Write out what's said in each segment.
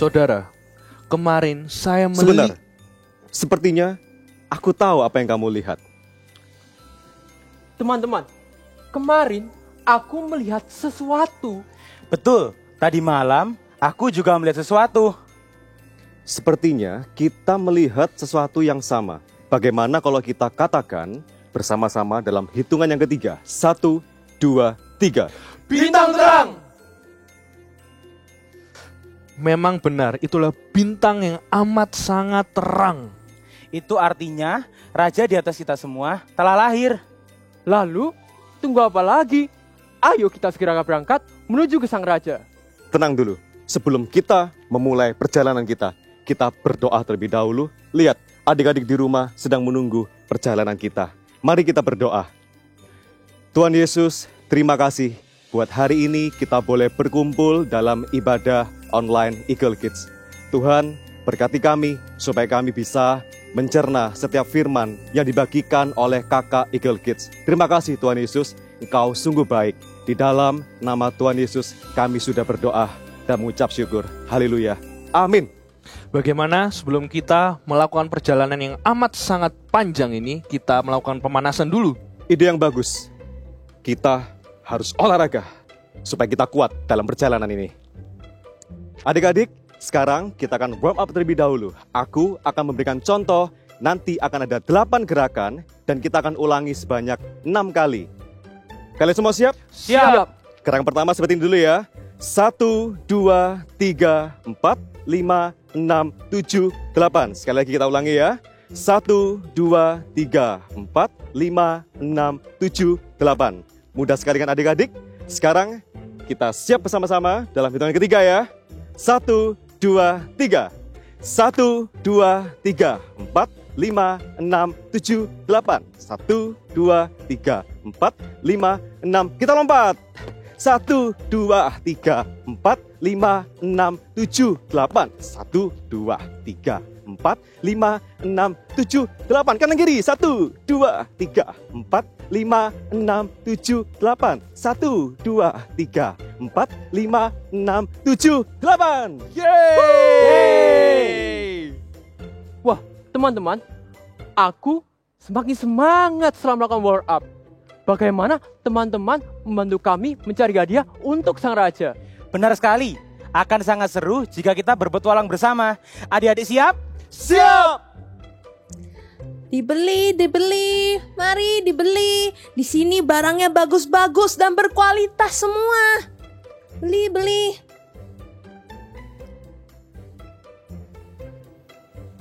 Saudara, kemarin saya Sebentar, sepertinya aku tahu apa yang kamu lihat. Teman-teman, kemarin aku melihat sesuatu. Betul, tadi malam aku juga melihat sesuatu. Sepertinya kita melihat sesuatu yang sama. Bagaimana kalau kita katakan bersama-sama dalam hitungan yang ketiga? 1, 2, 3. Bintang terang! Memang benar, itulah bintang yang amat sangat terang. Itu artinya raja di atas kita semua telah lahir. Lalu, tunggu apa lagi? Ayo kita segera berangkat menuju ke sang raja. Tenang dulu, sebelum kita memulai perjalanan kita berdoa terlebih dahulu. Lihat, adik-adik di rumah sedang menunggu perjalanan kita. Mari kita berdoa. Tuhan Yesus, terima kasih buat hari ini kita boleh berkumpul dalam ibadah online Eagle Kids. Tuhan, berkati kami supaya kami bisa mencerna setiap firman yang dibagikan oleh kakak Eagle Kids. Terima kasih Tuhan Yesus, Engkau sungguh baik. Di dalam nama Tuhan Yesus kami sudah berdoa dan mengucap syukur. Haleluya. Amin. Bagaimana sebelum kita melakukan perjalanan yang amat sangat panjang ini, kita melakukan pemanasan dulu. Ide yang bagus. Kita harus olahraga supaya kita kuat dalam perjalanan ini. Adik-adik, sekarang kita akan warm up terlebih dahulu. Aku akan memberikan contoh, nanti akan ada 8 gerakan dan kita akan ulangi sebanyak 6 kali. Kalian semua siap? Siap. Gerakan pertama seperti ini dulu ya. 1, 2, 3, 4, 5, 6, 7, 8. Sekali lagi kita ulangi ya. 1, 2, 3, 4, 5, 6, 7, 8. Mudah sekali kan adik-adik? Sekarang kita siap bersama-sama dalam hitungan ketiga ya. 1, 2, 3. 1, 2, 3, 4, 5, 6, 7, 8. 1, 2, 3, 4, 5, 6. Kita lompat. 1, 2, 3, 4, 5, 6, 7, 8. 1, 2, 3, 4, 5, 6, 7, 8. Kanan kiri. 1, 2, 3, 4, 5, 6, 7, 8. 1, 2, 3, 4, 5, 6, 7, 8. Yeay! Wah, teman-teman, aku semakin semangat setelah melakukan warm up. Bagaimana teman-teman membantu kami mencari hadiah untuk sang raja? Benar sekali, akan sangat seru jika kita berpetualang bersama. Adik-adik siap? Siap! Dibeli, mari dibeli. Di sini barangnya bagus-bagus dan berkualitas semua. Beli.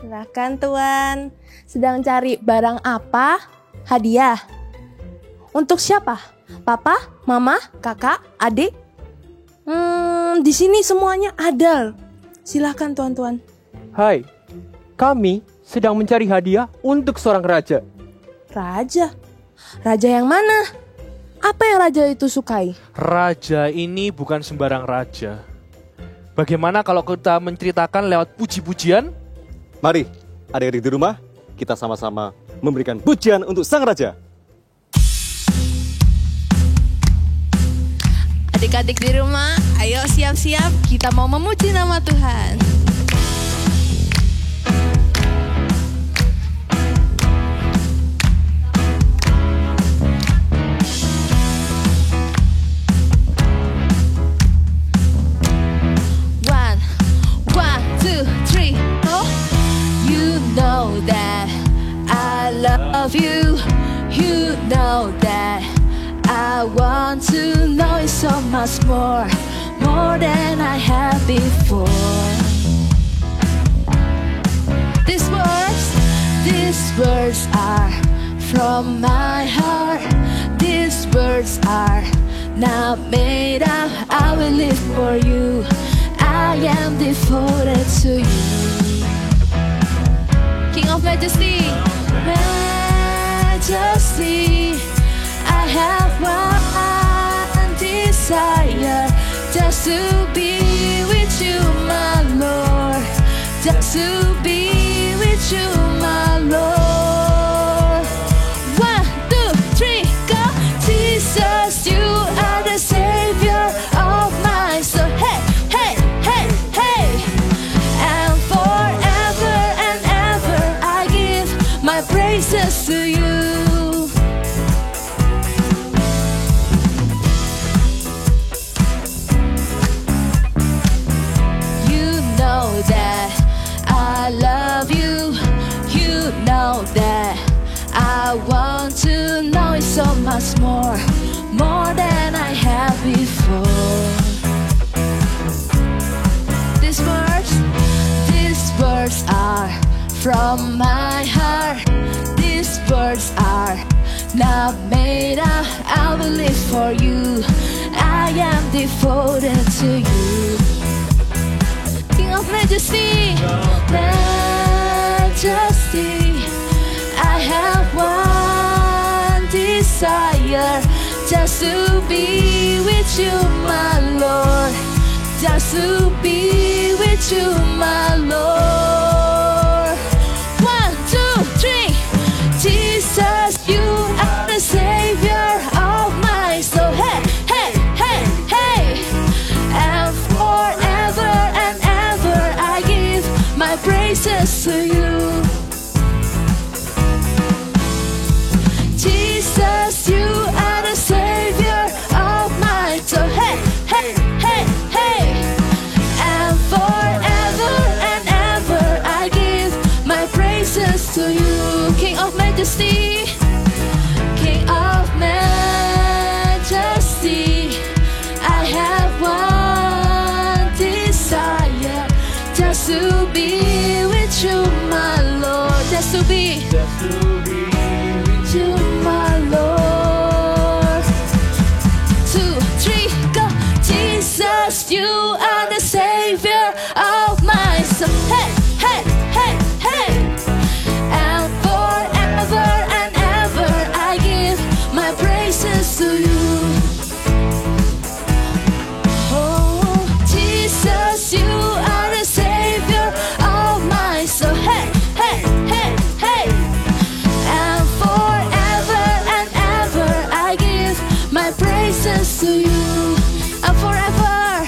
Silakan Tuan. Sedang cari barang apa? Hadiah. Untuk siapa? Papa, mama, kakak, adik? Di sini semuanya ada. Silakan Tuan. Hai, kami sedang mencari hadiah untuk seorang raja. Raja? Raja yang mana? Apa yang raja itu sukai? Raja ini bukan sembarang raja. Bagaimana kalau kita menceritakan lewat puji-pujian? Mari, adik-adik di rumah, kita sama-sama memberikan pujian untuk sang raja. Adik-adik di rumah, ayo siap-siap, kita mau memuji nama Tuhan. One, two, three, oh. You know that I love you. You know that I want to know it so much more than I have before. These words are from my heart. These words are not made up. I will live for you. I am devoted to you. King of Majesty, Majesty. I have one desire, just to be with you, my Lord. Just to be with you, my Lord. 1, 2, 3, go. Jesus, you are the Savior of my soul. Hey, hey, hey, hey. my praises to you. You know that I love you. You know that I want to know you so much more, more than I have before. These words are from my heart. These words are not made up. I will live for you. I am devoted to you. King of Majesty, Majesty, I have one desire, just to be with you, my Lord. Just to be with you, my Lord. 1, 2, 3. Jesus, you are the Savior of my soul. Hey, hey, hey, hey. And forever and ever I give my praises to you. Jesus, you are the Savior of my soul. Hey, hey, hey, hey. And forever and ever I give my praises to you. King of Majesty, King of Majesty, I have one desire, just to be with you, my Lord. Just to be with you, my Lord. 2, 3, go. Jesus, you are the Savior of my soul. Hey, hey, hey, hey. And forever and ever I give my praises to you. Oh, Jesus, you are the Savior of my soul. Hey, hey, hey, hey. And forever and ever I give my praises to you. And forever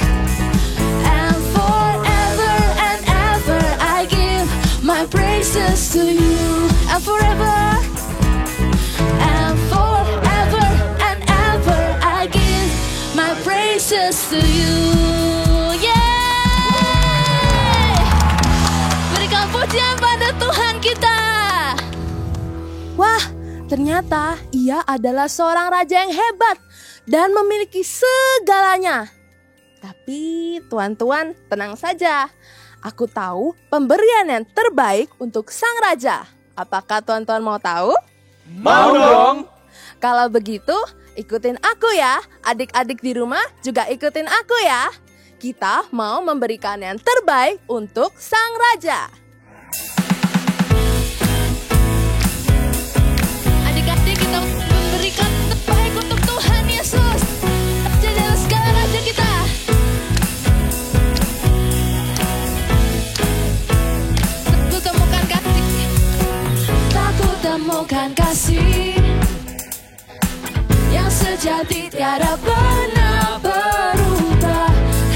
and forever and ever I give my praises to you. And forever and forever and ever I give my praises to you. Yeay! Berikan pujian pada Tuhan kita. Wah, ternyata ia adalah seorang raja yang hebat dan memiliki segalanya. Tapi tuan-tuan, tenang saja. Aku tahu pemberian yang terbaik untuk sang raja. Apakah tuan-tuan mau tahu? Mau dong. Kalau begitu, ikutin aku ya. Adik-adik di rumah juga ikutin aku ya. Kita mau memberikan yang terbaik untuk sang raja. Adik-adik, kita memberikan yang terbaik untuk Tuhan Yesus, Raja dan segala raja kita. Aku temukan kasih, aku temukan kasih yang sejati tiada pernah berubah,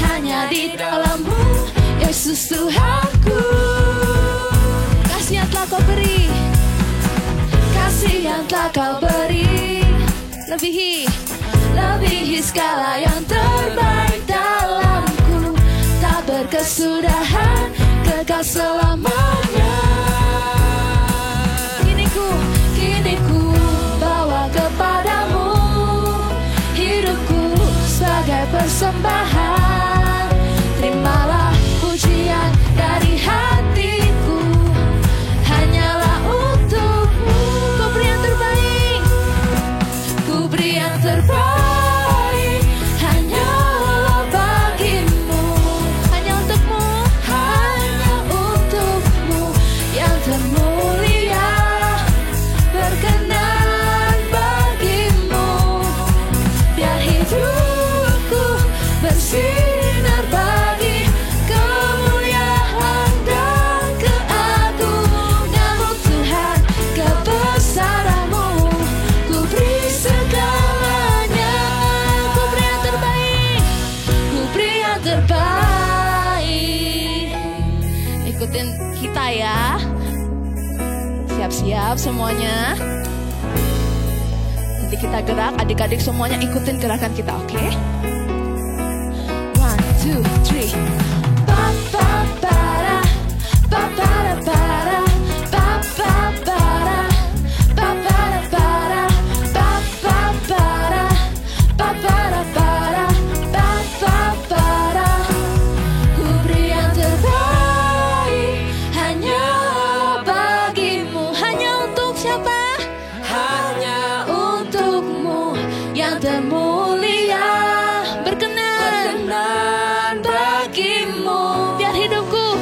hanya di dalam-Mu, Yesus Tuhanku. Kasih yang telah Kau beri, kasih yang telah Kau beri, lebihi segala yang terbaik dalamku, tak berkesudahan, kekal selamanya. Kini ku bawa kepadamu hidupku sebagai persembahan. Terimalah pujian dari hatiku, hanyalah untuk-Mu. Kau beri yang terbaik, ku beri yang terbaik, hanyalah bagi-Mu, hanya untuk-Mu, hanya untuk-Mu yang termulia, berkenan bagi-Mu. Biar hidupku bersinar bagi kemuliaan dan keagungan-Mu, Tuhan, kebesaran-Mu. Ku beri segalanya, ku beri yang terbaik, ku beri yang terbaik. Ikutin kita ya. Siap Siap-siap semuanya. Nanti kita gerak, adik-adik semuanya ikutin gerakan kita, oke? 1, 2, 3. Pa pa para, pa para para, pa pa para, pa para para, pa pa para, pa para para, pa pa para. Ku beri yang terbaik hanya bagimu. Hanya untuk siapa? Hanya untukmu yang termulia. Berkenan bagimu. Biar hidupku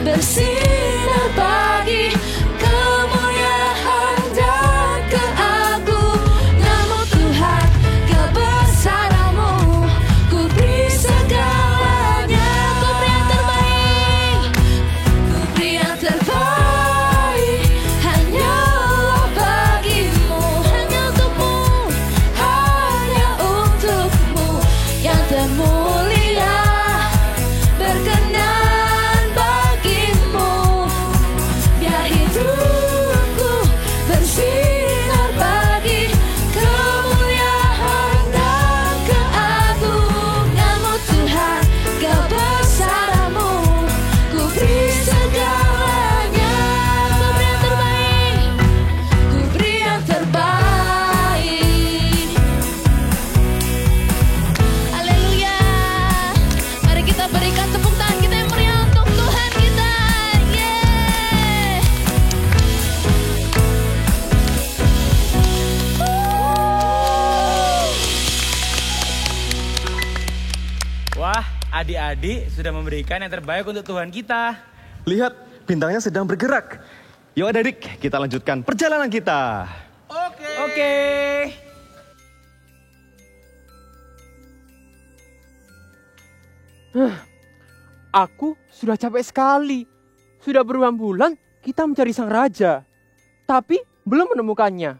bersinar bagi kemuliaan dan keagungan-Mu Tuhan. Kebesaran-Mu ku beri segalanya. Ku beri yang terbaik, ku beri yang terbaik hanyalah bagimu. Hanya untukmu, hanya untukmu yang termulia. Berkenan bagimu. Biar hidupku bersinar bagi kemuliaan dan keagungan-Mu Tuhan. Kebesaran-Mu ku beri segalanya. Ku beri yang terbaik, ku beri yang terbaik. Haleluya. Mari kita berikan tepuk tangan kita yang meriah untuk Tuhan kita. Yeay. Wah, adik-adik sudah memberikan yang terbaik untuk Tuhan kita. Lihat, bintangnya sedang bergerak. Yuk adik, kita lanjutkan perjalanan kita. Oke. Aku sudah capek sekali. Sudah berbulan-bulan kita mencari sang raja. Tapi belum menemukannya.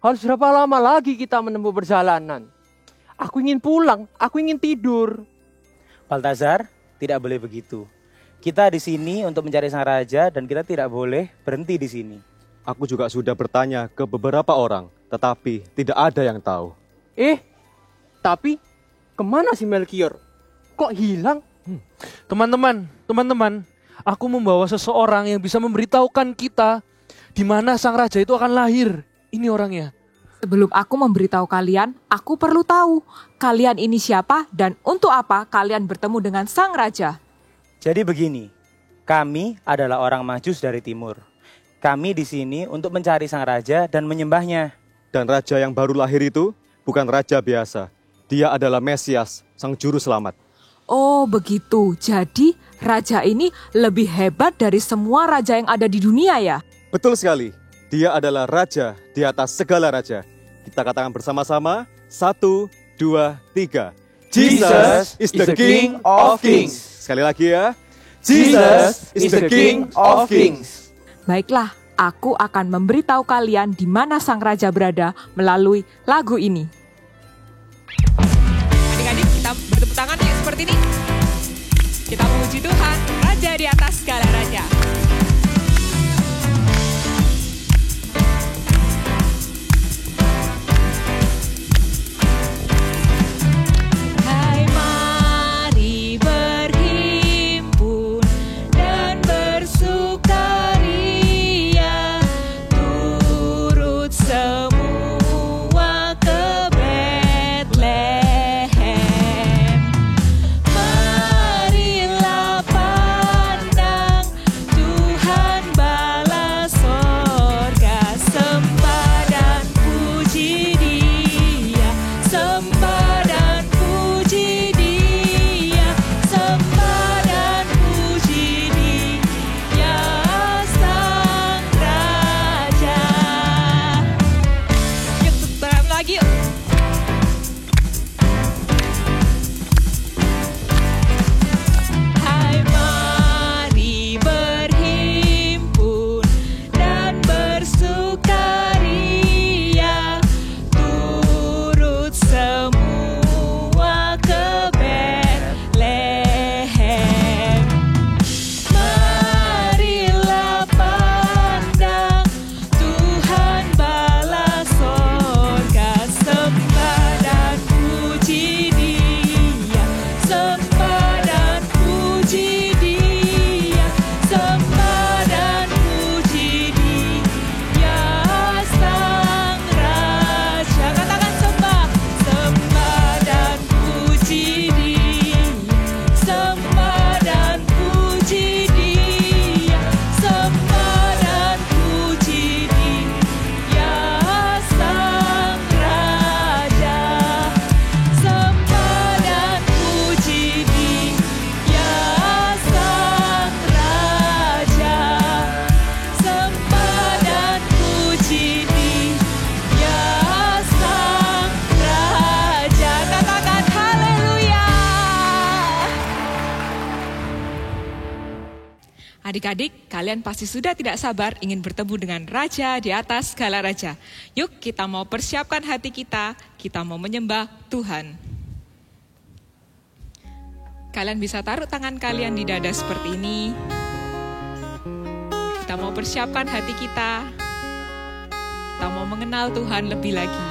Harus berapa lama lagi kita menempuh perjalanan? Aku ingin pulang, aku ingin tidur. Baltazar, tidak boleh begitu. Kita di sini untuk mencari sang raja dan kita tidak boleh berhenti di sini. Aku juga sudah bertanya ke beberapa orang, tetapi tidak ada yang tahu. Tapi kemana si Melkior? Kok hilang? Teman-teman, aku membawa seseorang yang bisa memberitahukan kita di mana sang raja itu akan lahir. Ini orangnya. Sebelum aku memberitahu kalian, aku perlu tahu kalian ini siapa dan untuk apa kalian bertemu dengan sang raja. Jadi begini, kami adalah orang Majus dari timur. Kami di sini untuk mencari sang raja dan menyembahnya. Dan raja yang baru lahir itu bukan raja biasa. Dia adalah Mesias, sang juru selamat. Oh begitu, jadi raja ini lebih hebat dari semua raja yang ada di dunia ya? Betul sekali, dia adalah raja di atas segala raja. Kita katakan bersama-sama, 1, 2, 3. Jesus is the King of Kings. Sekali lagi ya, Jesus is the King of Kings. Baiklah, aku akan memberitahu kalian di mana sang raja berada melalui lagu ini. Adik-adik, kita bertepuk tangan yuk seperti ini. Kita memuji Tuhan, Raja di atas segala raja. Hai, mari berhimpun dan bersukaria, turut semua ke Bethlehem. Marilah pandang Adik-adik, kalian pasti sudah tidak sabar ingin bertemu dengan Raja di atas segala raja. Yuk kita mau persiapkan hati kita mau menyembah Tuhan. Kalian bisa taruh tangan kalian di dada seperti ini. Kita mau persiapkan hati kita mau mengenal Tuhan lebih lagi.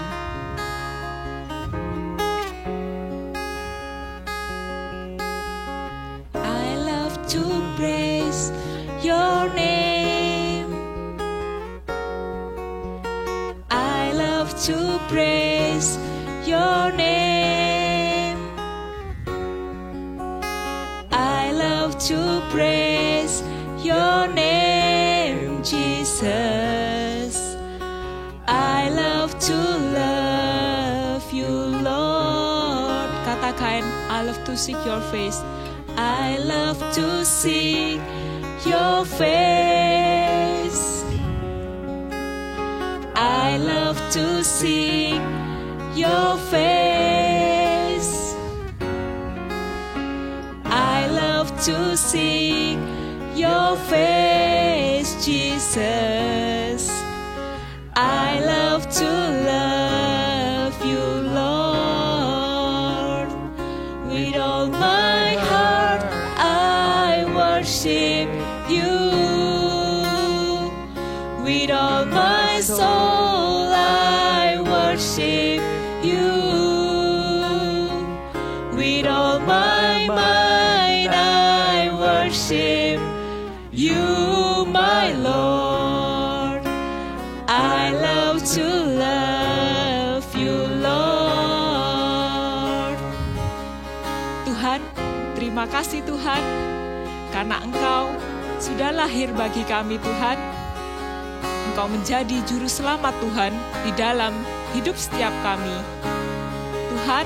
I love to praise your name. I love to praise your name. I love to praise your name, Jesus. I love to love you, Lord. Katakan, I love to seek your face. I love to seek your face. I love to seek your face. I love to seek your face, Jesus. I love to love you, Lord. With all my heart I worship you. With all my soul I worship you. With all my mind I worship you, my Lord. I love to love you, Lord. Tuhan, terima kasih Tuhan, karena Engkau sudah lahir bagi kami Tuhan. Engkau menjadi juru selamat Tuhan di dalam hidup setiap kami. Tuhan,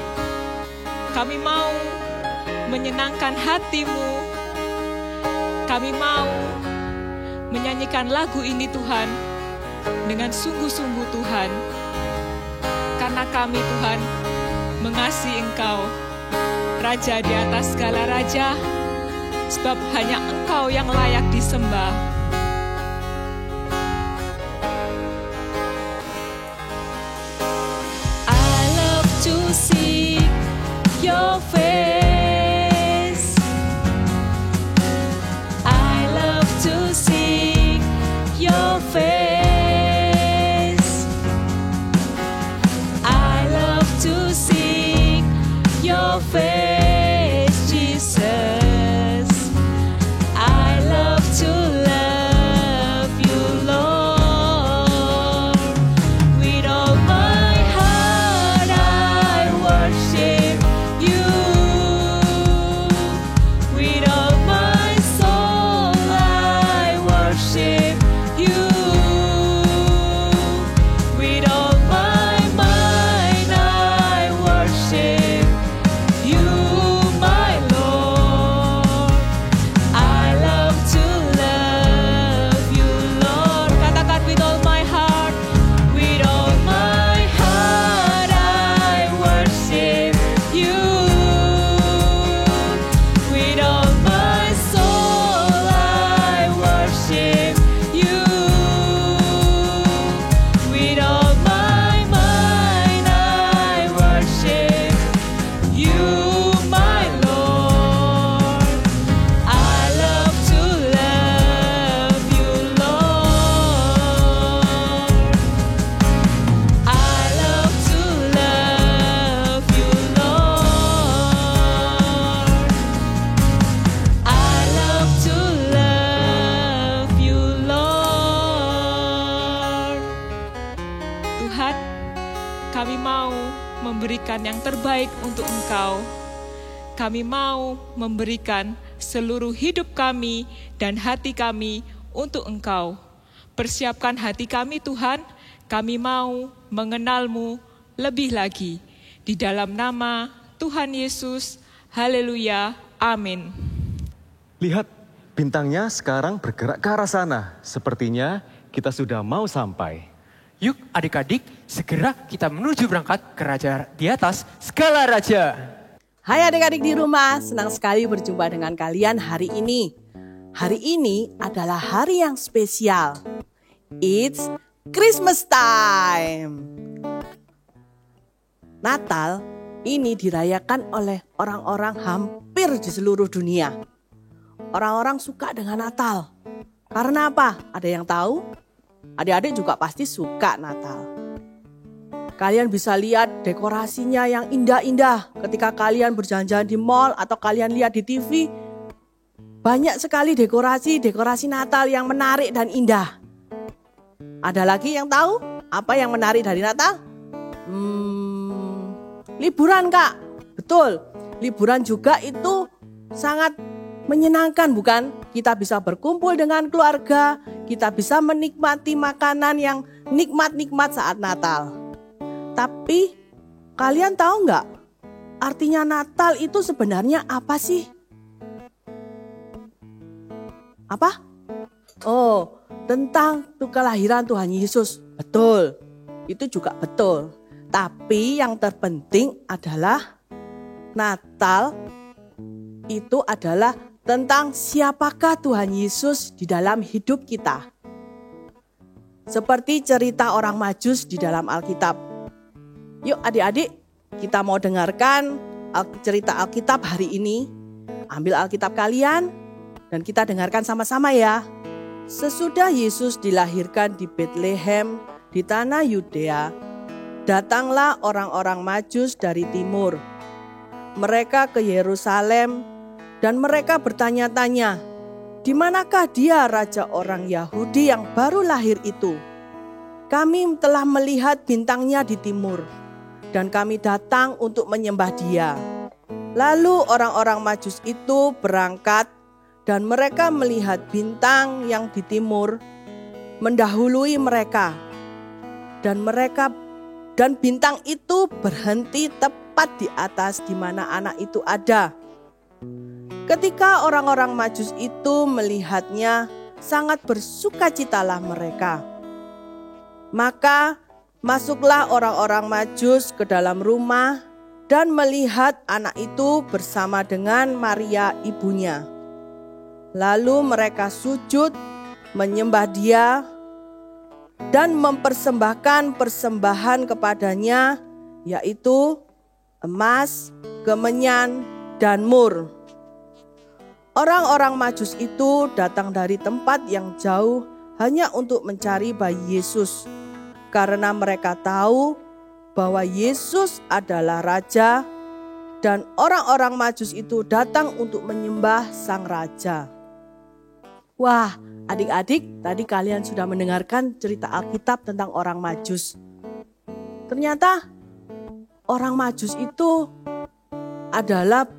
kami mau menyenangkan hati-Mu. Kami mau menyanyikan lagu ini Tuhan dengan sungguh-sungguh Tuhan. Karena kami Tuhan mengasihi Engkau, Raja di atas segala raja, sebab hanya Engkau yang layak disembah. I love to seek your face. I love to seek your face. I love to seek your face, Jesus. I love to love you, Lord. With all my heart I worship you. With all my soul I worship you. With all my mind I worship you, my Lord. I love to love you, Lord. Katakan, with all my heart, with all my heart I worship you. With all my soul I worship you. With all my mind I worship you, my Lord. I love to love you, Lord. I love to love you, Lord. I love to love you, Lord. Tuhan, kami mau memberikan yang terbaik untuk Engkau. Kami mau memberikan seluruh hidup kami dan hati kami untuk Engkau. Persiapkan hati kami Tuhan, kami mau mengenal-Mu lebih lagi. Di dalam nama Tuhan Yesus, haleluya, amin. Lihat, bintangnya sekarang bergerak ke arah sana. Sepertinya kita sudah mau sampai. Yuk adik-adik, segera kita menuju berangkat ke Raja di atas segala raja. Hai adik-adik di rumah, senang sekali berjumpa dengan kalian hari ini. Hari ini adalah hari yang spesial. It's Christmas time. Natal ini dirayakan oleh orang-orang hampir di seluruh dunia. Orang-orang suka dengan Natal. Karena apa? Ada yang tahu? Adik-adik juga pasti suka Natal. Kalian bisa lihat dekorasinya yang indah-indah ketika kalian berjalan-jalan di mall atau kalian lihat di TV. Banyak sekali dekorasi Natal yang menarik dan indah. Ada lagi yang tahu apa yang menarik dari Natal? Liburan, Kak. Betul, liburan juga itu sangat menyenangkan, bukan? Kita bisa berkumpul dengan keluarga, kita bisa menikmati makanan yang nikmat-nikmat saat Natal. Tapi kalian tahu nggak artinya Natal itu sebenarnya apa sih? Apa? Oh, tentang kelahiran Tuhan Yesus. Betul, itu juga betul. Tapi yang terpenting adalah Natal itu adalah tentang siapakah Tuhan Yesus di dalam hidup kita. Seperti cerita orang Majus di dalam Alkitab. Yuk adik-adik, kita mau dengarkan cerita Alkitab hari ini. Ambil Alkitab kalian dan kita dengarkan sama-sama ya. Sesudah Yesus dilahirkan di Betlehem di tanah Yudea, datanglah orang-orang Majus dari timur. Mereka ke Yerusalem dan mereka bertanya-tanya, di manakah dia raja orang Yahudi yang baru lahir itu? Kami telah melihat bintangnya di timur dan kami datang untuk menyembah dia. Lalu orang-orang Majus itu berangkat dan mereka melihat bintang yang di timur mendahului mereka. Dan bintang itu berhenti tepat di atas di mana anak itu ada. Ketika orang-orang Majus itu melihatnya, sangat bersukacitalah mereka. Maka masuklah orang-orang Majus ke dalam rumah dan melihat anak itu bersama dengan Maria ibunya. Lalu mereka sujud, menyembah dia, dan mempersembahkan persembahan kepadanya, yaitu emas, kemenyan, dan mur. Orang-orang Majus itu datang dari tempat yang jauh hanya untuk mencari bayi Yesus, karena mereka tahu bahwa Yesus adalah Raja, dan orang-orang Majus itu datang untuk menyembah Sang Raja. Wah, adik-adik, tadi kalian sudah mendengarkan cerita Alkitab tentang orang Majus. Ternyata orang Majus itu adalah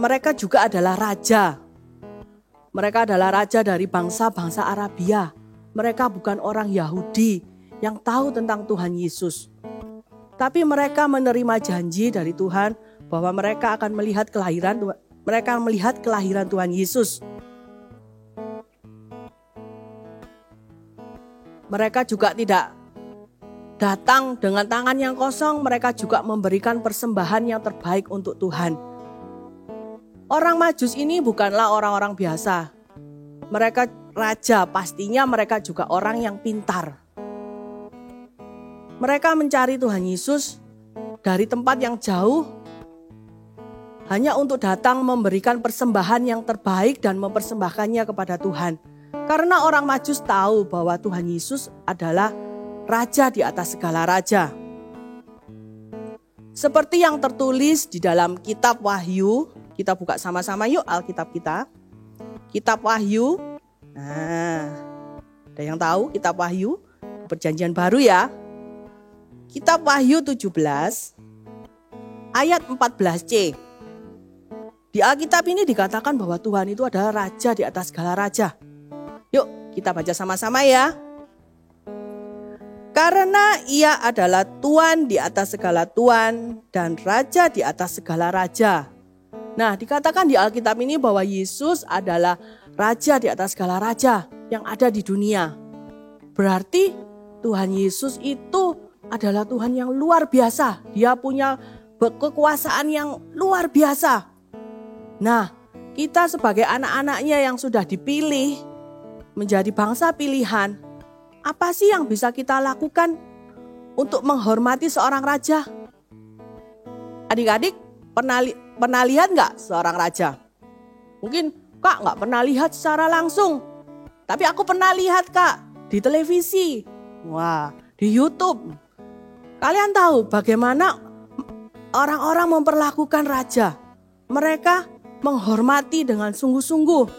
mereka juga adalah raja. Mereka adalah raja dari bangsa-bangsa Arabia. Mereka bukan orang Yahudi yang tahu tentang Tuhan Yesus. Tapi mereka menerima janji dari Tuhan bahwa mereka akan melihat kelahiran Tuhan Yesus. Mereka juga tidak datang dengan tangan yang kosong, mereka juga memberikan persembahan yang terbaik untuk Tuhan. Orang Majus ini bukanlah orang-orang biasa. Mereka raja, pastinya mereka juga orang yang pintar. Mereka mencari Tuhan Yesus dari tempat yang jauh hanya untuk datang memberikan persembahan yang terbaik dan mempersembahkannya kepada Tuhan. Karena orang Majus tahu bahwa Tuhan Yesus adalah raja di atas segala raja. Seperti yang tertulis di dalam kitab Wahyu, kita buka sama-sama yuk Alkitab kita. Kitab Wahyu. Nah, ada yang tahu kitab Wahyu? Perjanjian baru ya. Kitab Wahyu 17 ayat 14c. Di Alkitab ini dikatakan bahwa Tuhan itu adalah raja di atas segala raja. Yuk kita baca sama-sama ya. Karena ia adalah Tuhan di atas segala Tuhan dan Raja di atas segala Raja. Nah, dikatakan di Alkitab ini bahwa Yesus adalah Raja di atas segala Raja yang ada di dunia. Berarti Tuhan Yesus itu adalah Tuhan yang luar biasa. Dia punya kekuasaan yang luar biasa. Nah, kita sebagai anak-anaknya yang sudah dipilih menjadi bangsa pilihan, apa sih yang bisa kita lakukan untuk menghormati seorang raja? Adik-adik pernah lihat nggak seorang raja? Mungkin Kak nggak pernah lihat secara langsung, tapi aku pernah lihat Kak di televisi, wah di YouTube. Kalian tahu bagaimana orang-orang memperlakukan raja? Mereka menghormati dengan sungguh-sungguh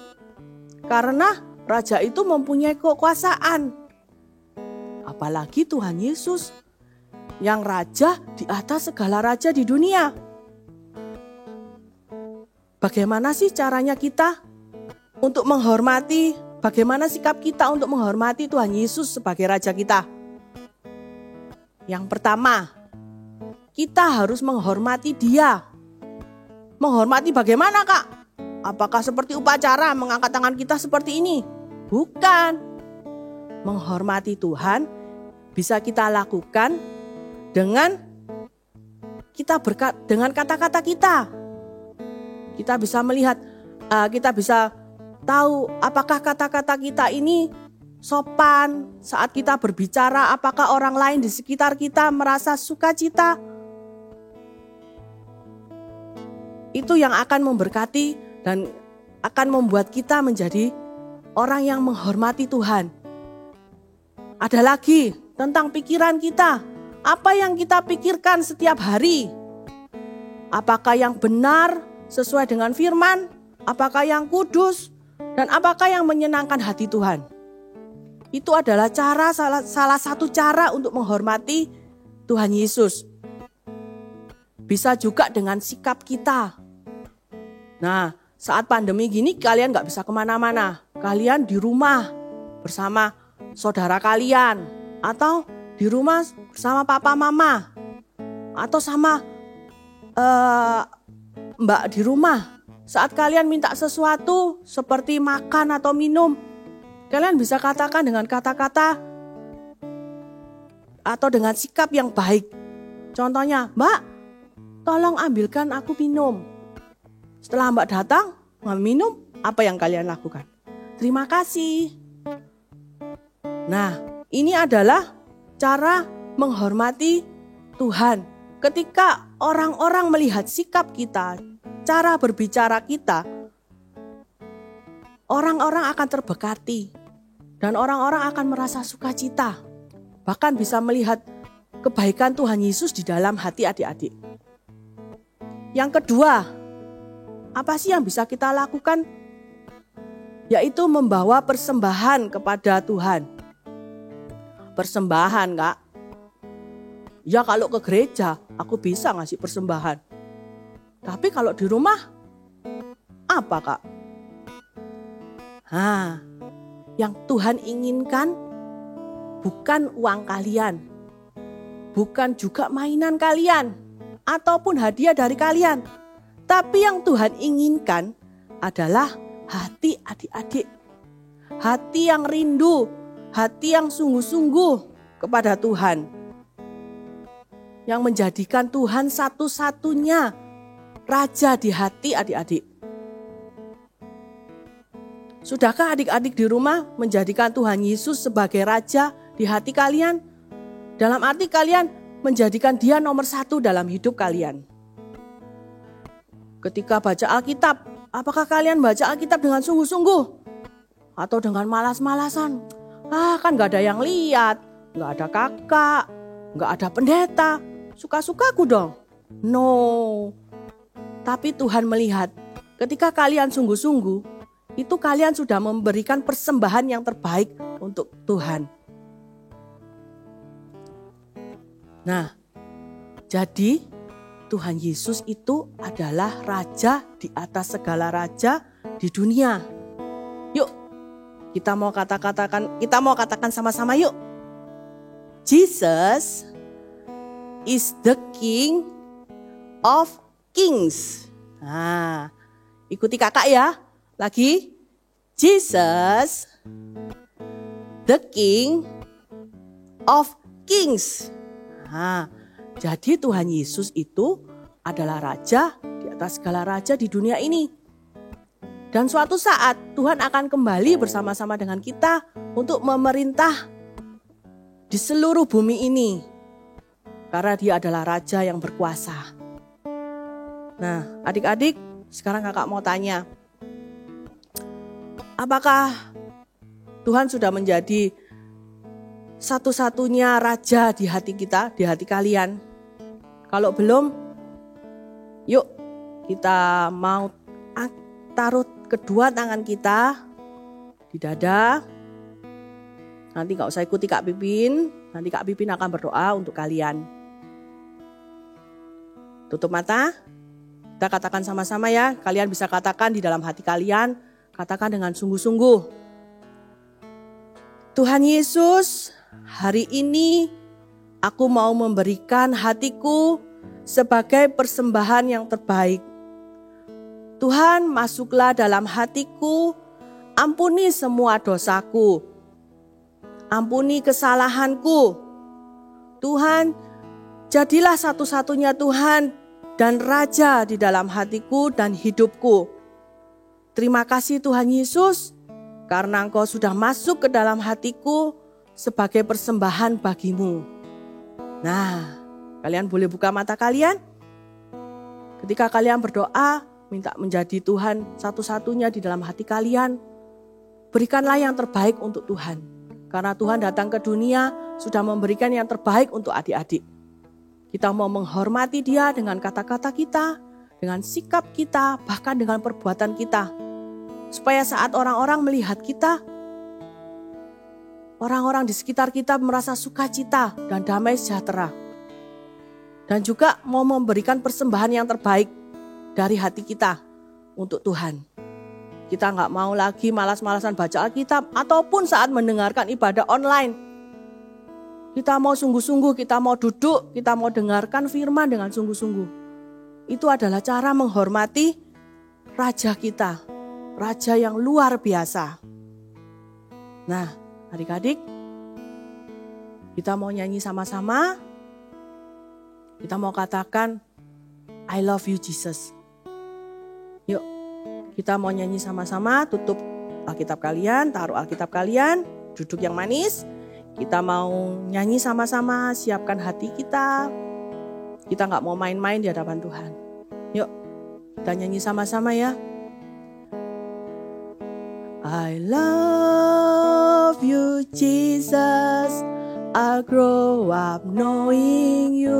karena raja itu mempunyai kekuasaan. Apalagi Tuhan Yesus yang raja di atas segala raja di dunia. Bagaimana sih caranya kita untuk menghormati, bagaimana sikap kita untuk menghormati Tuhan Yesus sebagai raja kita? Yang pertama, kita harus menghormati Dia. Menghormati bagaimana, Kak? Apakah seperti upacara mengangkat tangan kita seperti ini? Bukan. Menghormati Tuhan bisa kita lakukan dengan dengan kata-kata kita. Kita bisa melihat, kita bisa tahu apakah kata-kata kita ini sopan saat kita berbicara, apakah orang lain di sekitar kita merasa sukacita. Itu yang akan memberkati dan akan membuat kita menjadi orang yang menghormati Tuhan. Ada lagi tentang pikiran kita. Apa yang kita pikirkan setiap hari? Apakah yang benar sesuai dengan firman? Apakah yang kudus? Dan apakah yang menyenangkan hati Tuhan? Itu adalah salah satu cara untuk menghormati Tuhan Yesus. Bisa juga dengan sikap kita. Nah, saat pandemi gini kalian gak bisa kemana-mana. Kalian di rumah bersama saudara kalian. Atau di rumah bersama papa mama. Atau sama mbak di rumah. Saat kalian minta sesuatu seperti makan atau minum, kalian bisa katakan dengan kata-kata atau dengan sikap yang baik. Contohnya, Mbak, tolong ambilkan aku minum. Setelah Mbak datang, ngambil minum, apa yang kalian lakukan? Terima kasih. Nah, ini adalah cara menghormati Tuhan. Ketika orang-orang melihat sikap kita, cara berbicara kita, orang-orang akan terberkati dan orang-orang akan merasa sukacita. Bahkan bisa melihat kebaikan Tuhan Yesus di dalam hati adik-adik. Yang kedua, apa sih yang bisa kita lakukan? Yaitu membawa persembahan kepada Tuhan. Persembahan, Kak. Ya kalau ke gereja, aku bisa ngasih persembahan. Tapi kalau di rumah, apa Kak? Yang Tuhan inginkan bukan uang kalian, bukan juga mainan kalian, ataupun hadiah dari kalian. Tapi yang Tuhan inginkan adalah hati adik-adik. Hati yang rindu, hati yang sungguh-sungguh kepada Tuhan. Yang menjadikan Tuhan satu-satunya Raja di hati adik-adik. Sudahkah adik-adik di rumah menjadikan Tuhan Yesus sebagai Raja di hati kalian? Dalam arti kalian menjadikan Dia nomor satu dalam hidup kalian. Ketika baca Alkitab, apakah kalian baca Alkitab dengan sungguh-sungguh? Atau dengan malas-malasan? Kan gak ada yang lihat, gak ada kakak, gak ada pendeta. Suka-sukaku dong. No. Tapi Tuhan melihat ketika kalian sungguh-sungguh, itu kalian sudah memberikan persembahan yang terbaik untuk Tuhan. Nah, jadi Tuhan Yesus itu adalah Raja di atas segala raja di dunia. Yuk, kita mau katakan sama-sama yuk. Jesus is the King of Kings. Nah, ikuti kakak ya. Lagi. Jesus, the King of Kings. Nah, jadi Tuhan Yesus itu adalah Raja di atas segala raja di dunia ini. Dan suatu saat Tuhan akan kembali bersama-sama dengan kita untuk memerintah di seluruh bumi ini. Karena dia adalah Raja yang berkuasa. Nah, adik-adik, sekarang kakak mau tanya. Apakah Tuhan sudah menjadi satu-satunya Raja di hati kita, di hati kalian? Kalau belum, yuk kita mau taruh kedua tangan kita di dada. Nanti gak usah ikuti Kak Pipin. Nanti Kak Pipin akan berdoa untuk kalian. Tutup mata. Kita katakan sama-sama ya. Kalian bisa katakan di dalam hati kalian. Katakan dengan sungguh-sungguh. Tuhan Yesus, hari ini aku mau memberikan hatiku sebagai persembahan yang terbaik. Tuhan, masuklah dalam hatiku, ampuni semua dosaku, ampuni kesalahanku. Tuhan, jadilah satu-satunya Tuhan dan Raja di dalam hatiku dan hidupku. Terima kasih Tuhan Yesus, karena Engkau sudah masuk ke dalam hatiku sebagai persembahan bagimu. Nah, kalian boleh buka mata kalian. Ketika kalian berdoa, minta menjadi Tuhan satu-satunya di dalam hati kalian. Berikanlah yang terbaik untuk Tuhan. Karena Tuhan datang ke dunia sudah memberikan yang terbaik untuk adik-adik. Kita mau menghormati Dia dengan kata-kata kita, dengan sikap kita, bahkan dengan perbuatan kita. Supaya saat orang-orang melihat kita, orang-orang di sekitar kita merasa sukacita dan damai sejahtera. Dan juga mau memberikan persembahan yang terbaik dari hati kita untuk Tuhan. Kita nggak mau lagi malas-malasan baca Alkitab ataupun saat mendengarkan ibadah online. Kita mau sungguh-sungguh, kita mau duduk, kita mau dengarkan firman dengan sungguh-sungguh. Itu adalah cara menghormati Raja kita, Raja yang luar biasa. Nah, adik-adik, kita mau nyanyi sama-sama. Kita mau katakan, I love you Jesus. Yuk, kita mau nyanyi sama-sama, tutup Alkitab kalian, taruh Alkitab kalian, duduk yang manis. Kita mau nyanyi sama-sama, siapkan hati kita. Kita gak mau main-main di hadapan Tuhan. Yuk, kita nyanyi sama-sama ya. I love you Jesus, I grow up knowing you.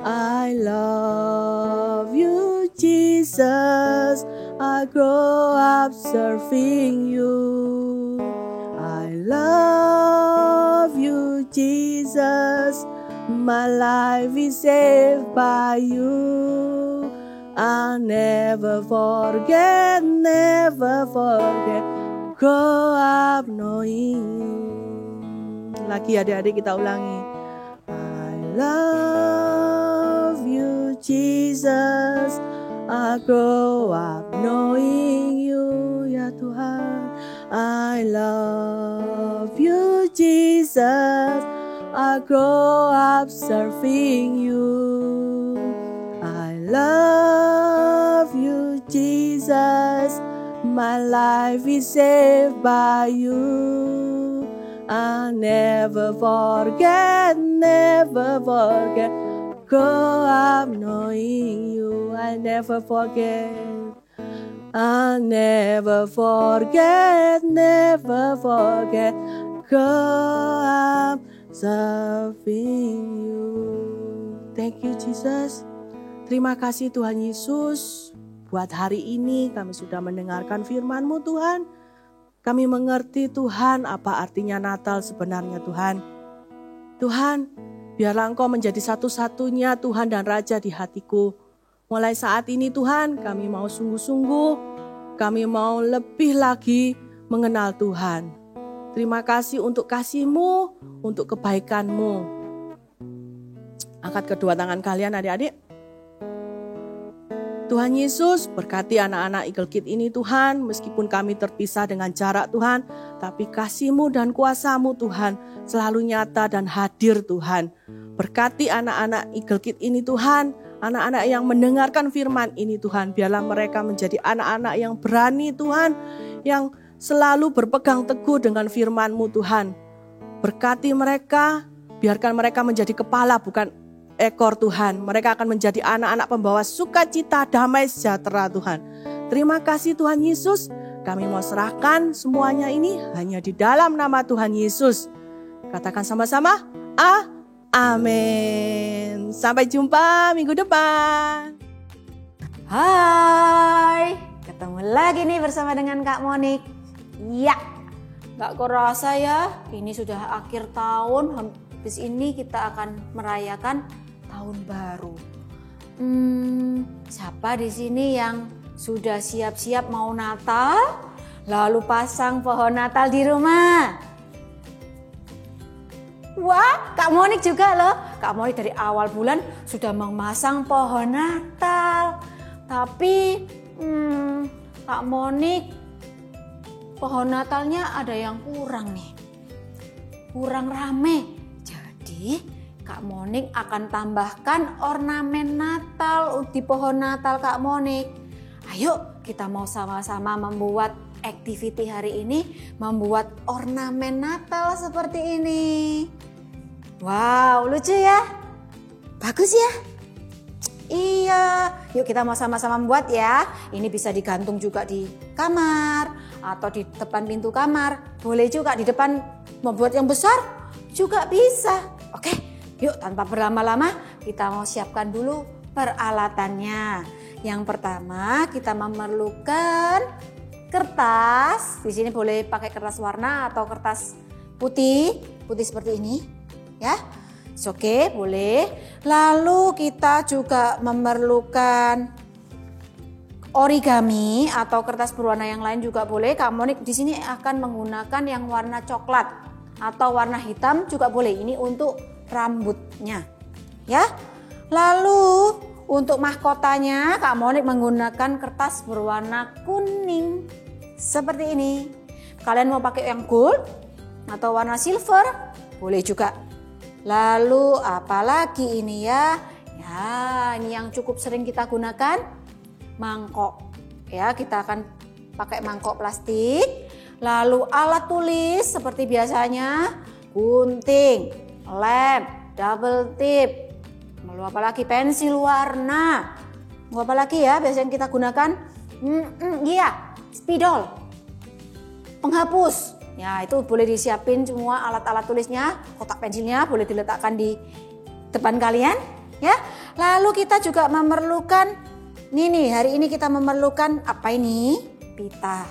I love you Jesus, I grow up serving you. I love you Jesus, my life is saved by you. I'll never forget, grow up knowing you. Lagi adik-adik kita ulangi. I love you Jesus, I grow up knowing you ya Tuhan. I love you Jesus, I grow up serving you. I love you Jesus, my life is saved by you. I'll never forget, grow up knowing you. I never forget, I'll never forget, grow up serving you. Thank you Jesus. Terima kasih Tuhan Yesus. Buat hari ini kami sudah mendengarkan firman-Mu Tuhan. Kami mengerti Tuhan apa artinya Natal sebenarnya Tuhan. Tuhan, biarlah Engkau menjadi satu-satunya Tuhan dan Raja di hatiku. Mulai saat ini Tuhan, kami mau sungguh-sungguh, kami mau lebih lagi mengenal Tuhan. Terima kasih untuk kasih-Mu, untuk kebaikan-Mu. Angkat kedua tangan kalian adik-adik. Tuhan Yesus, berkati anak-anak Eagle Kid ini Tuhan, meskipun kami terpisah dengan jarak Tuhan, tapi kasih-Mu dan kuasa-Mu Tuhan selalu nyata dan hadir Tuhan. Berkati anak-anak Eagle Kid ini Tuhan, anak-anak yang mendengarkan firman ini Tuhan, biarlah mereka menjadi anak-anak yang berani Tuhan, yang selalu berpegang teguh dengan firman-Mu Tuhan. Berkati mereka, biarkan mereka menjadi kepala bukan ekor Tuhan. Mereka akan menjadi anak-anak pembawa sukacita, damai sejahtera Tuhan. Terima kasih Tuhan Yesus, kami mau serahkan semuanya ini hanya di dalam nama Tuhan Yesus. Katakan sama-sama, amin. Sampai jumpa minggu depan. Hai, ketemu lagi nih bersama dengan Kak Monik. Ya, gak kerasa ya, ini sudah akhir tahun. Habis ini kita akan merayakan tahun baru. Siapa di sini yang sudah siap-siap mau Natal? Lalu pasang pohon Natal di rumah? Wah, Kak Monik juga loh. Kak Monik dari awal bulan sudah memasang pohon Natal. Tapi Kak Monik, pohon Natalnya ada yang kurang nih. Kurang rame. Jadi Kak Monik akan tambahkan ornamen Natal di pohon Natal Kak Monik. Ayo kita mau sama-sama membuat activity hari ini, membuat ornamen Natal seperti ini. Wow, lucu ya? Bagus ya? Iya, yuk kita mau sama-sama membuat ya. Ini bisa digantung juga di kamar atau di depan pintu kamar. Boleh juga di depan, membuat yang besar juga bisa. Oke, yuk tanpa berlama-lama kita mau siapkan dulu peralatannya. Yang pertama kita memerlukan kertas. Di sini boleh pakai kertas warna atau kertas putih seperti ini. Ya, oke, boleh. Lalu kita juga memerlukan origami atau kertas berwarna yang lain juga boleh. Kak Monik di sini akan menggunakan yang warna coklat atau warna hitam juga boleh. Ini untuk rambutnya, ya. Lalu untuk mahkotanya Kak Monik menggunakan kertas berwarna kuning seperti ini. Kalian mau pakai yang gold atau warna silver, boleh juga. Lalu apalagi ini ya? Ya, ini yang cukup sering kita gunakan, mangkok. Ya, kita akan pakai mangkok plastik. Lalu alat tulis seperti biasanya, gunting, lem, double tip. Lalu apalagi pensil warna. Lalu apalagi ya biasanya kita gunakan? Iya, spidol, penghapus. Ya, itu boleh disiapin semua alat-alat tulisnya, kotak pensilnya boleh diletakkan di depan kalian, ya. Lalu kita juga memerlukan, hari ini kita memerlukan apa ini? Pita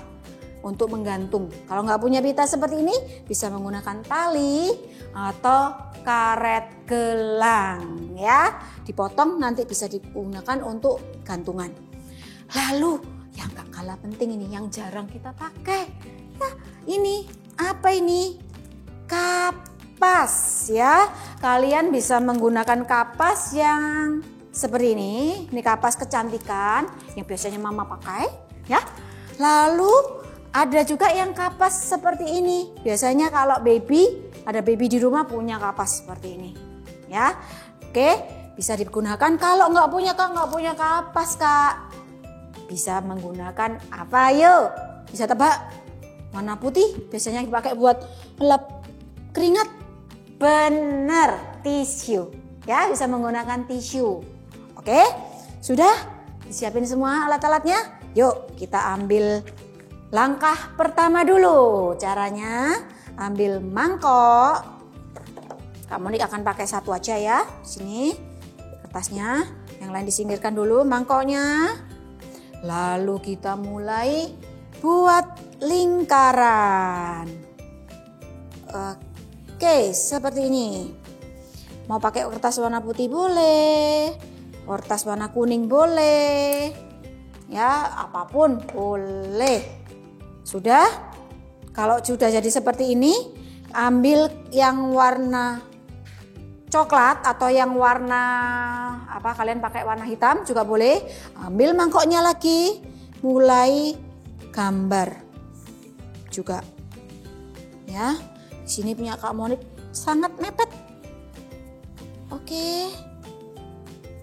untuk menggantung. Kalau nggak punya pita seperti ini, bisa menggunakan tali atau karet gelang, ya. Dipotong nanti bisa digunakan untuk gantungan. Lalu yang nggak kalah penting ini, yang jarang kita pakai. Ya, ini apa ini? Kapas ya. Kalian bisa menggunakan kapas yang seperti ini. Ini kapas kecantikan yang biasanya mama pakai ya. Lalu ada juga yang kapas seperti ini. Biasanya kalau ada baby di rumah punya kapas seperti ini. Ya. Oke, bisa digunakan. Kalau nggak punya kapas Kak, bisa menggunakan apa yuk? Bisa tebak? Warna putih biasanya dipakai buat ngelap keringat. Benar, tisu. Ya, bisa menggunakan tisu. Oke, sudah disiapin semua alat-alatnya? Yuk kita ambil langkah pertama dulu. Caranya ambil mangkok. Kak Monik akan pakai satu aja ya. Sini kertasnya, yang lain disingkirkan dulu mangkoknya. Lalu kita mulai buat lingkaran. Oke, seperti ini. Mau pakai kertas warna putih boleh, kertas warna kuning boleh, ya apapun boleh. Sudah? Kalau sudah jadi seperti ini, ambil yang warna coklat atau yang warna kalian pakai warna hitam juga boleh. Ambil mangkoknya lagi, mulai gambar juga ya. Di sini punya Kak Monik sangat mepet. Oke,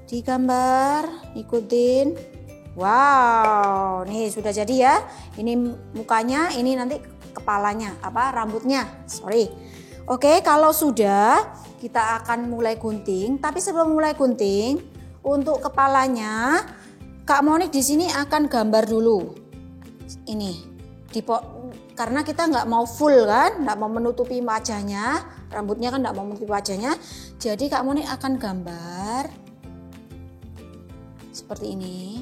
digambar, ikutin. Wow, nih sudah jadi ya. Ini mukanya, ini nanti kepalanya, rambutnya. Sorry. Oke, kalau sudah kita akan mulai gunting. Tapi sebelum mulai gunting, untuk kepalanya Kak Monik di sini akan gambar dulu. Ini karena kita nggak mau full kan, nggak mau menutupi wajahnya, rambutnya kan nggak mau menutupi wajahnya. Jadi Kak Monik akan gambar seperti ini.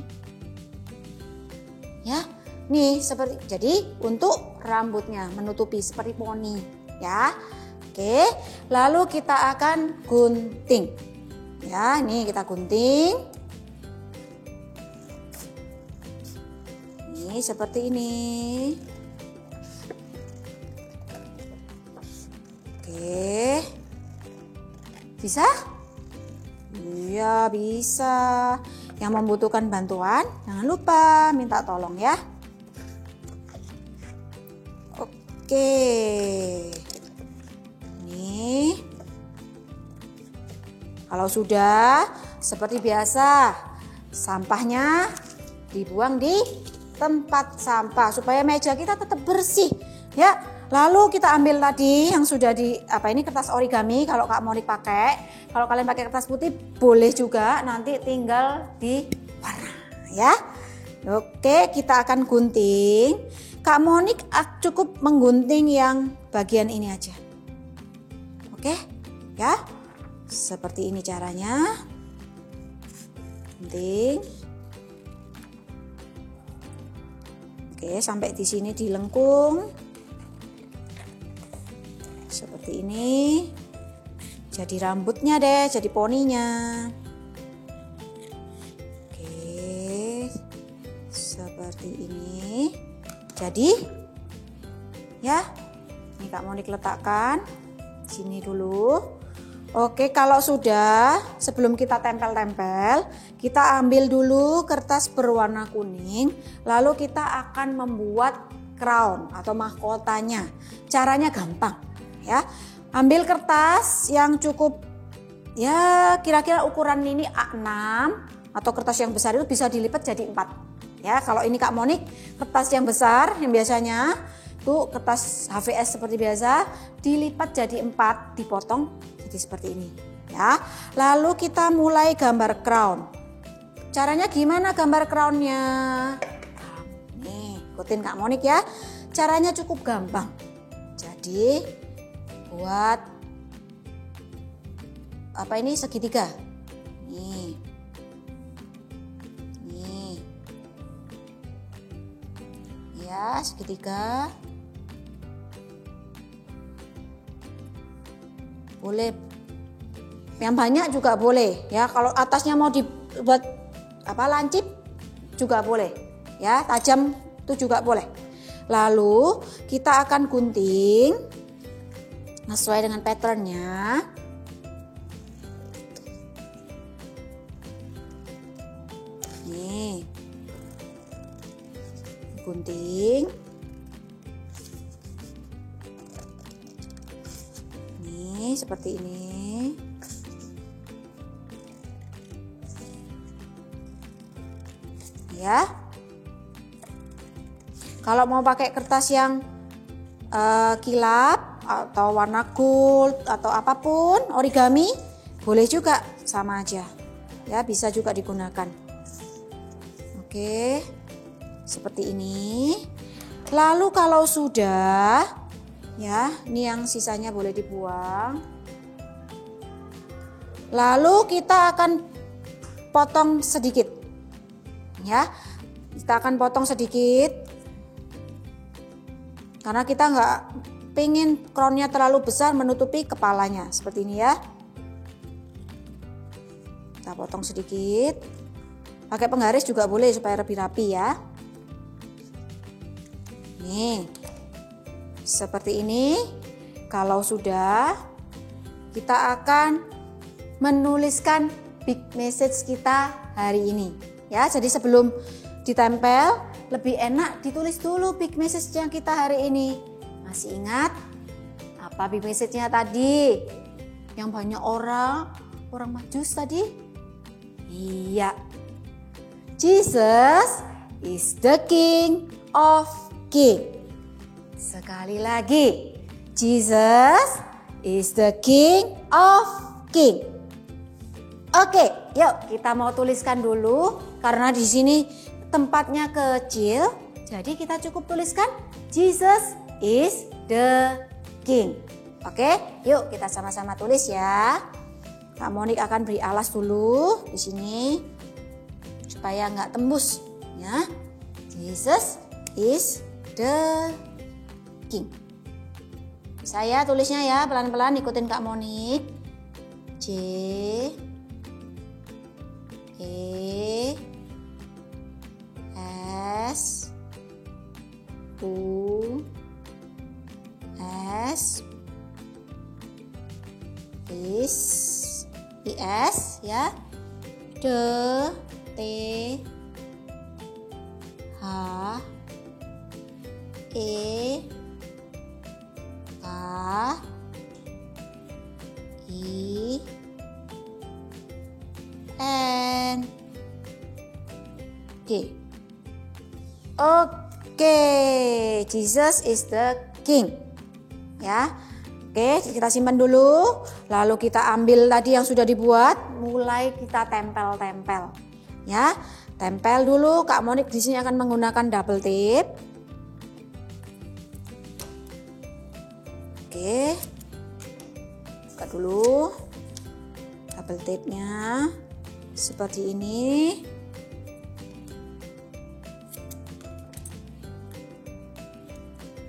Ya, nih seperti jadi untuk rambutnya menutupi seperti poni ya. Oke, lalu kita akan gunting. Ya, nih kita gunting. Ini seperti ini. Oke. Bisa? Iya, bisa. Yang membutuhkan bantuan, jangan lupa minta tolong ya. Oke. Ini. Kalau sudah, seperti biasa, sampahnya dibuang di tempat sampah supaya meja kita tetap bersih, ya. Lalu kita ambil tadi yang sudah kertas origami kalau Kak Monik pakai. Kalau kalian pakai kertas putih boleh juga, nanti tinggal di warna ya. Oke, kita akan gunting. Kak Monik cukup menggunting yang bagian ini aja. Oke, ya. Seperti ini caranya. Gunting. Oke, sampai di sini dilengkung. Seperti ini. Jadi rambutnya deh, jadi poninya. Oke. Seperti ini. Jadi ya. Ini Kak Monik letakkan sini dulu. Oke, kalau sudah, sebelum kita tempel-tempel, kita ambil dulu kertas berwarna kuning, lalu kita akan membuat crown atau mahkotanya. Caranya gampang, ya. Ambil kertas yang cukup, ya kira-kira ukuran ini A6 atau kertas yang besar itu bisa dilipat jadi 4. Ya, kalau ini Kak Monik kertas yang besar yang biasanya itu kertas HVS seperti biasa dilipat jadi 4, dipotong jadi seperti ini ya. Lalu kita mulai gambar crown. Caranya gimana gambar crownnya? Nih, ikutin Kak Monik ya. Caranya cukup gampang. Jadi buat segitiga. Nih. Ya, segitiga. Boleh yang banyak juga boleh ya. Kalau atasnya mau dibuat lancip juga boleh ya, tajam itu juga boleh. Lalu kita akan gunting sesuai dengan patternnya. Nih, gunting. Seperti ini. Ya. Kalau mau pakai kertas yang kilap atau warna gold atau apapun origami boleh juga, sama aja. Ya, bisa juga digunakan. Oke. Seperti ini. Lalu kalau sudah, ya, ini yang sisanya boleh dibuang. Lalu kita akan potong sedikit. Ya. Kita akan potong sedikit. Karena kita nggak pengen crownnya terlalu besar menutupi kepalanya. Seperti ini ya. Kita potong sedikit. Pakai penggaris juga boleh supaya lebih rapi ya. Nih. Seperti ini. Kalau sudah, kita akan menuliskan big message kita hari ini. Ya, jadi sebelum ditempel, lebih enak ditulis dulu big message yang kita hari ini. Masih ingat apa big message-nya tadi? Yang banyak orang Majus tadi? Iya. Jesus is the King of King. Sekali lagi. Jesus is the King of King. Oke, yuk kita mau tuliskan dulu karena di sini tempatnya kecil. Jadi kita cukup tuliskan Jesus is the King. Oke, yuk kita sama-sama tulis ya. Kak Monik akan beri alas dulu di sini supaya nggak tembus ya. Jesus is the King. Saya tulisnya ya pelan-pelan, ikutin Kak Monik. J E S U S is ya. D T H E K I N G. Oke, Jesus is the King. Ya. Oke, kita simpan dulu. Lalu kita ambil tadi yang sudah dibuat, mulai kita tempel-tempel. Ya. Tempel dulu. Kak Monik di sini akan menggunakan double tip. Oke. Buka dulu. Double tape-nya seperti ini.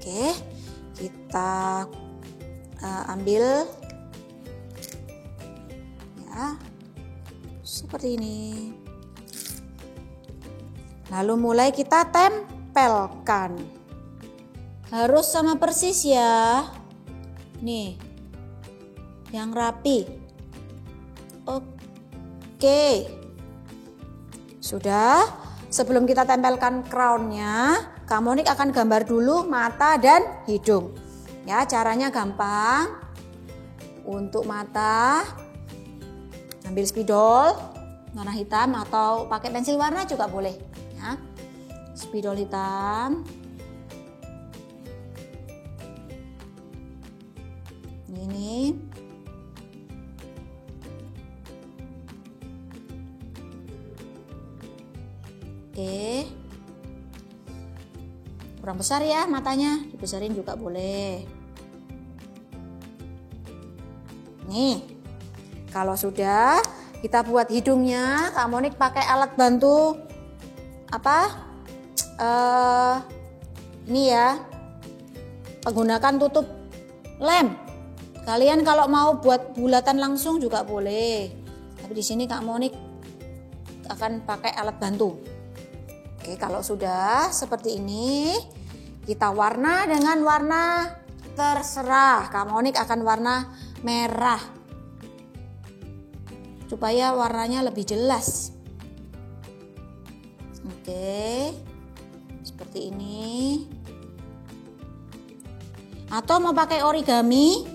Oke, kita ambil ya seperti ini. Lalu mulai kita tempelkan. Harus sama persis ya. Nih, yang rapi. Oke, sudah. Sebelum kita tempelkan crown-nya, Kak Monik akan gambar dulu mata dan hidung. Ya, caranya gampang. Untuk mata, ambil spidol warna hitam atau pakai pensil warna juga boleh. Ya, spidol hitam. Ini. Oke, kurang besar ya matanya, dibesarin juga boleh. Nih, kalau sudah kita buat hidungnya, Kak Monik pakai alat bantu apa? Ini ya, menggunakan tutup lem. Kalian kalau mau buat bulatan langsung juga boleh, tapi di sini Kak Monik akan pakai alat bantu. Oke, kalau sudah seperti ini, kita warna dengan warna terserah. Kak Monik akan warna merah supaya warnanya lebih jelas. Oke, seperti ini. Atau mau pakai origami,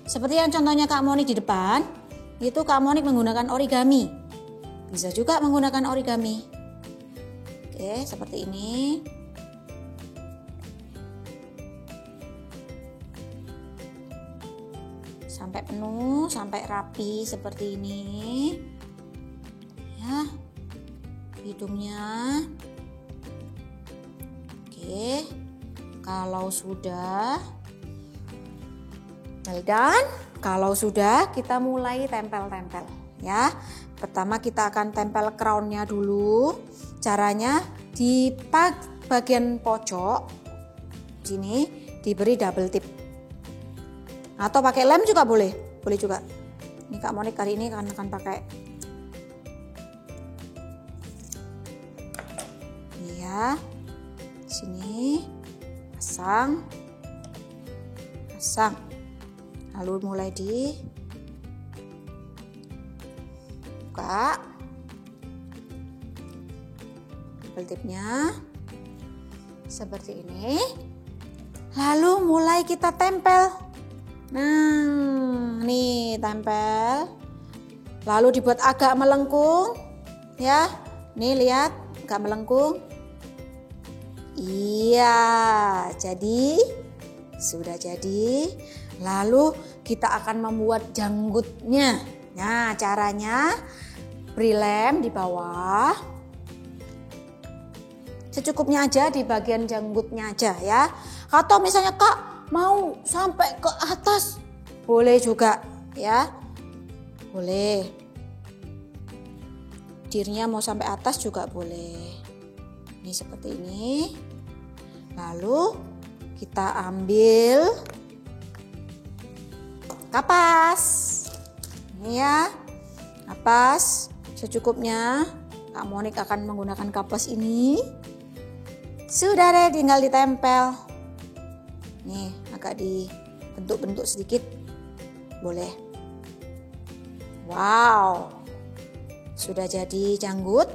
seperti yang contohnya Kak Monik di depan, itu Kak Monik menggunakan origami. Bisa juga menggunakan origami. Oke, seperti ini. Sampai penuh, sampai rapi seperti ini. Ya. Hidungnya. Oke. Kalau sudah dan kalau sudah kita mulai tempel-tempel ya. Pertama kita akan tempel crown-nya dulu. Caranya di bagian pojok sini diberi double tip. Atau pakai lem juga boleh. Boleh juga. Ini Kak Monik kali ini akan pakai. Ini ya. Sini pasang. Lalu mulai di buka double tipnya seperti ini. Lalu mulai kita tempel. Nah, nih tempel. Lalu dibuat agak melengkung Ya, nih lihat, nggak melengkung. Iya, jadi sudah jadi. Lalu kita akan membuat janggutnya. Nah, caranya beri lem di bawah. Secukupnya aja di bagian janggutnya aja ya. Atau misalnya Kak mau sampai ke atas, boleh juga ya. Boleh. Dirnya mau sampai atas juga boleh. Ini seperti ini. Lalu kita ambil kapas. Ini ya, kapas secukupnya. Kak Monik akan menggunakan kapas ini. Sudah deh, tinggal ditempel. Nih, agak dibentuk-bentuk sedikit. Boleh. Wow. Sudah jadi janggut.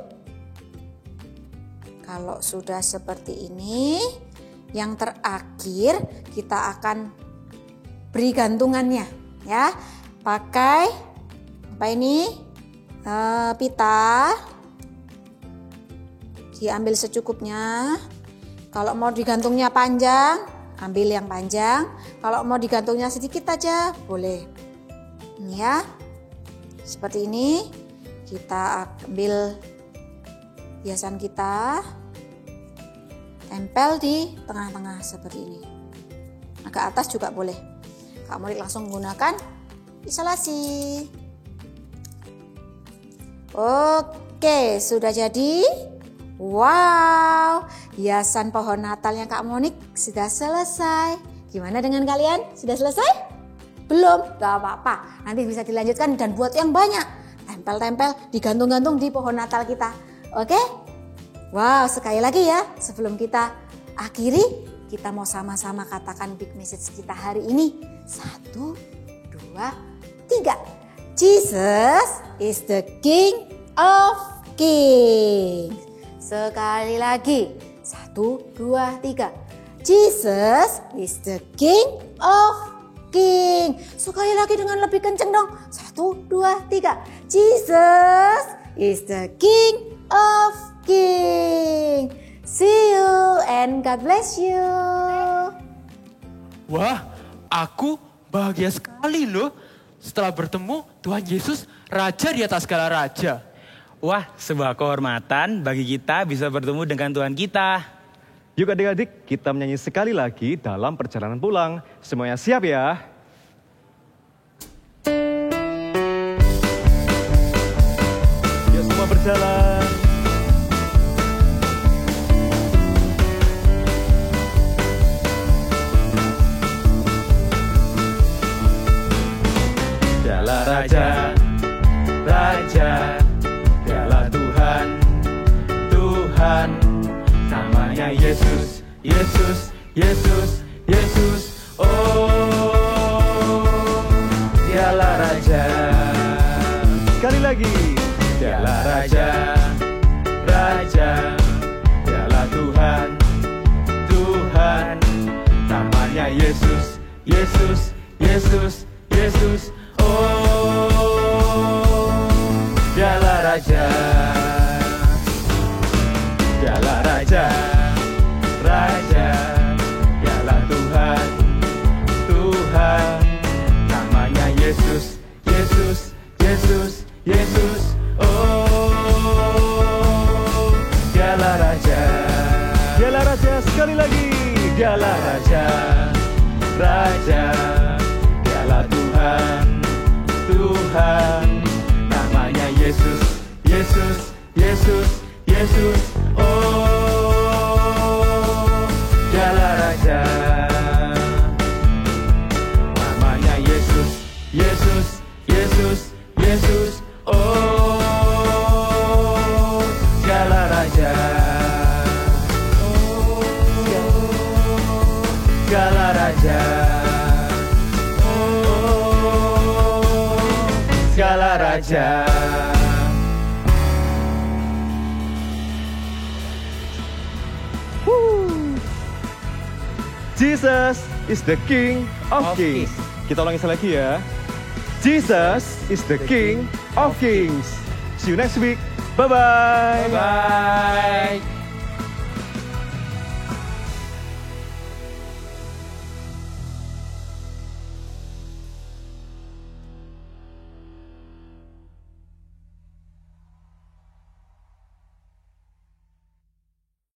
Kalau sudah seperti ini, yang terakhir kita akan beri gantungannya ya. Pakai apa ini? Pita. Diambil secukupnya. Kalau mau digantungnya panjang, ambil yang panjang. Kalau mau digantungnya sedikit aja, boleh. Ini ya. Seperti ini. Kita ambil hiasan kita. Tempel di tengah-tengah seperti ini. Agak atas juga boleh. Kak Monik langsung menggunakan isolasi. Oke, sudah jadi. Wow, hiasan pohon Natalnya Kak Monik sudah selesai. Gimana dengan kalian? Sudah selesai? Belum? Gak apa-apa. Nanti bisa dilanjutkan dan buat yang banyak. Tempel-tempel, digantung-gantung di pohon Natal kita. Oke? Wow, sekali lagi ya. Sebelum kita akhiri, kita mau sama-sama katakan big message kita hari ini. 1, 2, 3. Jesus is the King of Kings. Sekali lagi. 1, 2, 3. Jesus is the King of King. Sekali lagi dengan lebih kenceng dong. 1, 2, 3. Jesus is the King of King. See you and God bless you. Wah, aku bahagia sekali loh setelah bertemu Tuhan Yesus, Raja di atas segala raja. Wah, sebuah kehormatan bagi kita bisa bertemu dengan Tuhan kita. Yuk adik-adik, kita menyanyi sekali lagi dalam perjalanan pulang. Semuanya siap ya? Yuk semua berjalan. Dialah Raja, Raja. Dialah Tuhan, Tuhan. Namanya Yesus, Yesus, Yesus, Yesus. Oh, dialah Raja. Sekali lagi. Dialah Raja, Raja. Dialah Tuhan, Tuhan. Namanya Yesus, Yesus, Yesus, Yesus. Oh, dialah Raja. Dialah Raja, Raja. Dialah Tuhan, Tuhan. Namanya Yesus, Yesus, Yesus, Yesus. Oh, dialah Raja. Dialah Raja, sekali lagi. Dialah Raja, Raja. Dialah Tuhan, Tuhan. Namanya Yesus, Yesus, Yesus, Yesus. Oh, dialah Raja. Namanya Yesus, Yesus, Yesus, Yesus. Oh, dialah Raja. Oh, dialah Raja. Oh, dialah Raja. Jesus is the King of Kings. Kita ulangi sekali lagi ya. Jesus is the King of Kings. See you next week. Bye-bye. Bye.